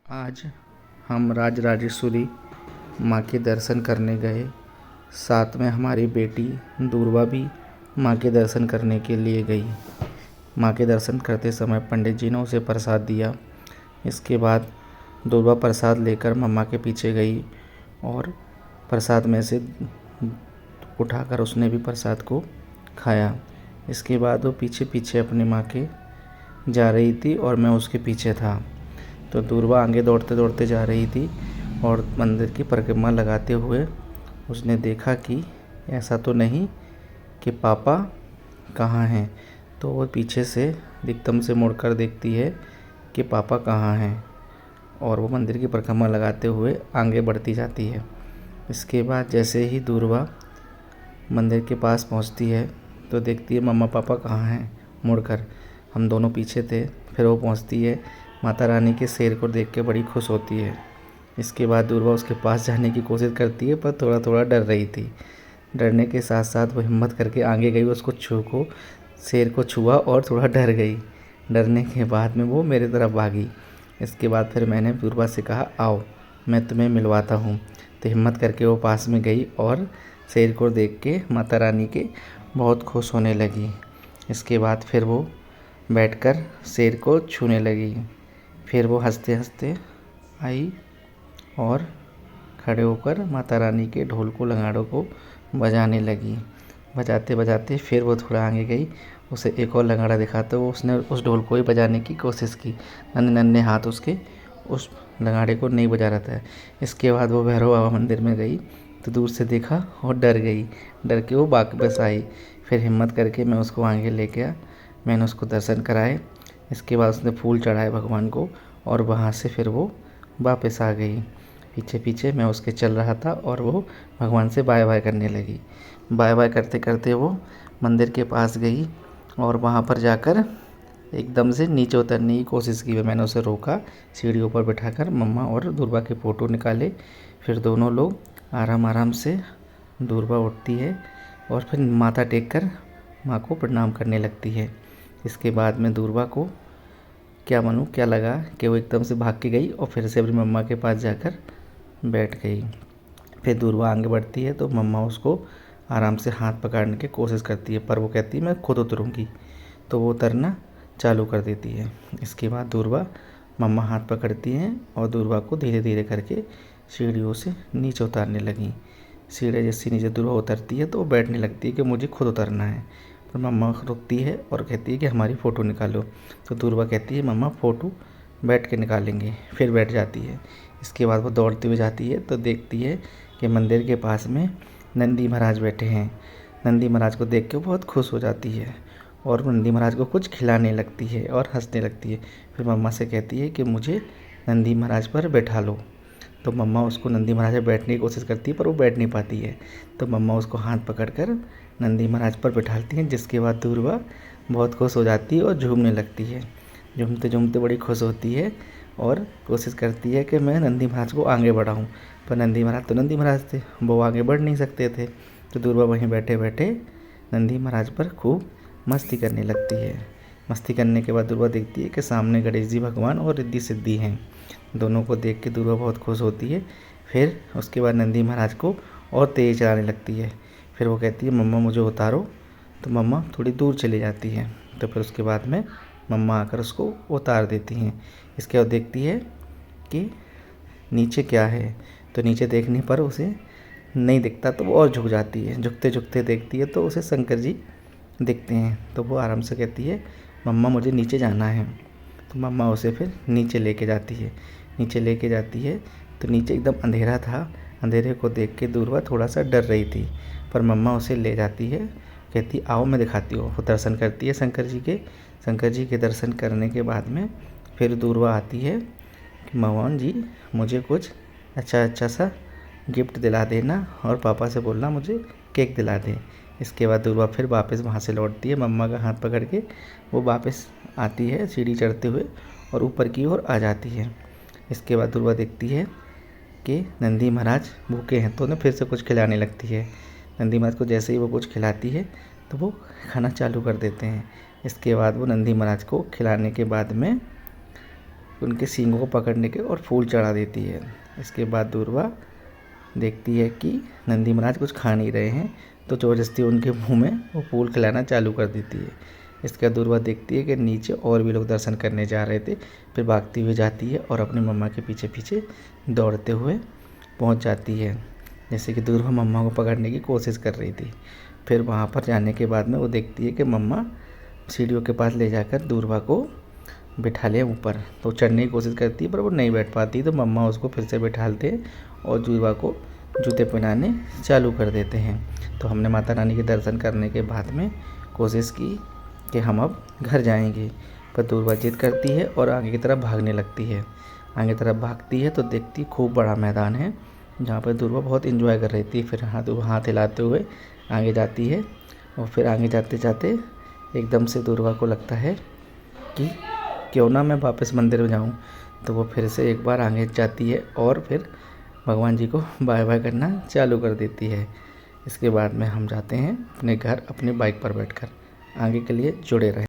आज हम राजराजेश्वरी माँ के दर्शन करने गए। साथ में हमारी बेटी दूरवा भी माँ के दर्शन करने के लिए गई। माँ के दर्शन करते समय पंडित जी ने उसे प्रसाद दिया। इसके बाद दूरवा प्रसाद लेकर मम्मा के पीछे गई और प्रसाद में से उठाकर उसने भी प्रसाद को खाया। इसके बाद वो पीछे पीछे अपनी माँ के जा रही थी और मैं उसके पीछे था। तो दूरवा आगे दौड़ते दौड़ते जा रही थी और मंदिर की परिक्रमा लगाते हुए उसने देखा कि ऐसा तो नहीं कि पापा कहाँ हैं। तो वो पीछे से एकदम से मुड़कर देखती है कि पापा कहाँ हैं और वो मंदिर की परिक्रमा लगाते हुए आगे बढ़ती जाती है। इसके बाद जैसे ही दूरवा मंदिर के पास पहुंचती है तो देखती है मम्मा पापा कहाँ हैं। मुड़कर हम दोनों पीछे थे। फिर वो पहुंचती है, माता रानी के शेर को देख के बड़ी खुश होती है। इसके बाद दूरवा उसके पास जाने की कोशिश करती है पर थोड़ा थोड़ा डर रही थी। डरने के साथ साथ वो हिम्मत करके आगे गई, उसको शेर को छुआ और थोड़ा डर गई। डरने के बाद में वो मेरी तरफ भागी। इसके बाद फिर मैंने दूरवा से कहा आओ मैं तुम्हें मिलवाता हूँ। तो हिम्मत करके वो पास में गई और शेर को देख के माता रानी के बहुत खुश होने लगी। इसके बाद फिर वो बैठकर शेर को छूने लगी। फिर वो हंसते हंसते आई और खड़े होकर माता रानी के ढोल को लंगाड़ों को बजाने लगी। बजाते बजाते फिर वो थोड़ा आगे गई, उसे एक और लंगाड़ा दिखा तो उसने उस ढोल को ही बजाने की कोशिश की। नन्हे नन्हे हाथ उसके उस लंगाड़े को नहीं बजा रहा था। इसके बाद वो भैरव बाबा मंदिर में गई तो दूर से देखा और डर गई। डर के वो वापस आई। फिर हिम्मत करके मैं उसको आगे ले गया, मैंने उसको दर्शन कराए। इसके बाद उसने फूल चढ़ाए भगवान को और वहाँ से फिर वो वापस आ गई। पीछे पीछे मैं उसके चल रहा था और वो भगवान से बाय बाय करने लगी। बाय बाय करते करते वो मंदिर के पास गई और वहाँ पर जाकर एकदम से नीचे उतरने की कोशिश की। मैंने उसे रोका, सीढ़ियों पर बिठाकर मम्मा और दूरबा के फ़ोटो निकाले। फिर दोनों लोग आराम आराम से दूरबा उठती है और फिर माथा टेक कर माँ को प्रणाम करने लगती है। इसके बाद में दूरबा को क्या लगा कि वो एकदम से भाग के गई और फिर से अपनी मम्मा के पास जाकर बैठ गई। फिर दूरबा आगे बढ़ती है तो मम्मा उसको आराम से हाथ पकड़ने की कोशिश करती है पर वो कहती है मैं खुद उतरूँगी। तो वो उतरना चालू कर देती है। इसके बाद दूरबा मम्मा हाथ पकड़ती हैं और दूरबा को धीरे धीरे करके सीढ़ियों से नीचे उतारने लगी। सीढ़ी जैसी नीचे दूरबा उतरती है तो वो बैठने लगती है कि मुझे खुद उतरना है। पर मम्मा रुकती है और कहती है कि हमारी फ़ोटो निकालो। तो दूरबा कहती है मम्मा फ़ोटो बैठ के निकालेंगे। फिर बैठ जाती है। इसके बाद वो दौड़ती हुई जाती है तो देखती है कि मंदिर के पास में नंदी महाराज बैठे हैं। नंदी महाराज को देख के बहुत खुश हो जाती है और नंदी महाराज को कुछ खिलाने लगती है और हंसने लगती है। फिर मम्मा से कहती है कि मुझे नंदी महाराज पर बैठा लो। तो मम्मा उसको नंदी महाराज पर बैठने की कोशिश करती है पर वो बैठ नहीं पाती है। तो मम्मा उसको हाथ पकड़कर नंदी महाराज पर बैठाती हैं। जिसके बाद दूरबा बहुत खुश हो जाती है और झूमने लगती है। झूमते झूमते बड़ी खुश होती है और कोशिश करती है कि मैं नंदी महाराज को आगे बढ़ाऊँ। पर नंदी महाराज थे, वो आगे बढ़ नहीं सकते थे। तो दूरबा वहीं बैठे बैठे नंदी महाराज पर खूब मस्ती करने लगती है। मस्ती करने के बाद दूरबा देखती है कि सामने गणेश जी भगवान और रिद्धि सिद्धि हैं। दोनों को देख के दूरबा बहुत खुश होती है। फिर उसके बाद नंदी महाराज को और तेज़ चलाने लगती है। फिर वो कहती है मम्मा मुझे उतारो। तो मम्मा थोड़ी दूर चली जाती है। तो फिर उसके बाद में मम्मा आकर उसको उतार देती हैं। इसके बाद देखती है कि नीचे क्या है। तो नीचे देखने पर उसे नहीं दिखता तो वो और झुक जाती है। झुकते झुकते देखती है तो उसे शंकर जी दिखते हैं। तो वो आराम से कहती है मम्मा मुझे नीचे जाना है। तो मम्मा उसे फिर नीचे लेके जाती है। नीचे लेके जाती है तो नीचे एकदम अंधेरा था। अंधेरे को देख के दूरबा थोड़ा सा डर रही थी पर मम्मा उसे ले जाती है। कहती आओ मैं दिखाती हूँ। वो दर्शन करती है शंकर जी के। शंकर जी के दर्शन करने के बाद में फिर दूरबा आती है कि भगवान जी मुझे कुछ अच्छा सा गिफ्ट दिला देना और पापा से बोलना मुझे केक दिला दे। इसके बाद दूरबा फिर वापस वहाँ से लौटती है। मम्मा का हाथ पकड़ के वो वापस आती है सीढ़ी चढ़ते हुए और ऊपर की ओर आ जाती है। इसके बाद दूरबा देखती है कि नंदी महाराज भूखे हैं तो उन्हें फिर से कुछ खिलाने लगती है। नंदी महाराज को जैसे ही वो कुछ खिलाती है तो वो खाना चालू कर देते हैं। इसके बाद वो नंदी महाराज को खिलाने के बाद में उनके सींगों को पकड़ने के और फूल चढ़ा देती है। इसके बाद दूर्वा देखती है कि नंदी महाराज कुछ खा नहीं रहे हैं, तो ज़बरदस्ती उनके मुंह में वो फूल खिलाना चालू कर देती है। इसके बाद दूर्वा देखती है कि नीचे और भी लोग दर्शन करने जा रहे थे, फिर भागती हुई जाती है और अपनी मम्मा के पीछे पीछे दौड़ते हुए पहुंच जाती है, जैसे कि दूर्वा मम्मा को पकड़ने की कोशिश कर रही थी। फिर वहाँ पर जाने के बाद में वो देखती है कि मम्मा सीढ़ियों के पास ले जाकर दूर्वा को बिठा ले ऊपर, तो चढ़ने की कोशिश करती है पर वो नहीं बैठ पाती, तो मम्मा उसको फिर से बिठाते हैं और दूर्वा को जूते पहनाने चालू कर देते हैं। तो हमने माता रानी के दर्शन करने के बाद में कोशिश की कि हम अब घर जाएंगे, पर दूर्वा जिद करती है और आगे की तरफ भागने लगती है। आगे की तरफ भागती है तो देखती खूब बड़ा मैदान है जहाँ पर दूर्वा बहुत एंजॉय कर रही थी। फिर हाथ हिलाते हुए आगे जाती है और फिर आगे जाते जाते एकदम से दूर्वा को लगता है कि क्यों ना मैं वापस मंदिर में जाऊँ, तो वो फिर से एक बार आगे जाती है और फिर भगवान जी को बाय बाय करना चालू कर देती है। इसके बाद में हम जाते हैं अपने घर अपनी बाइक पर बैठकर। आगे के लिए जुड़े रहें।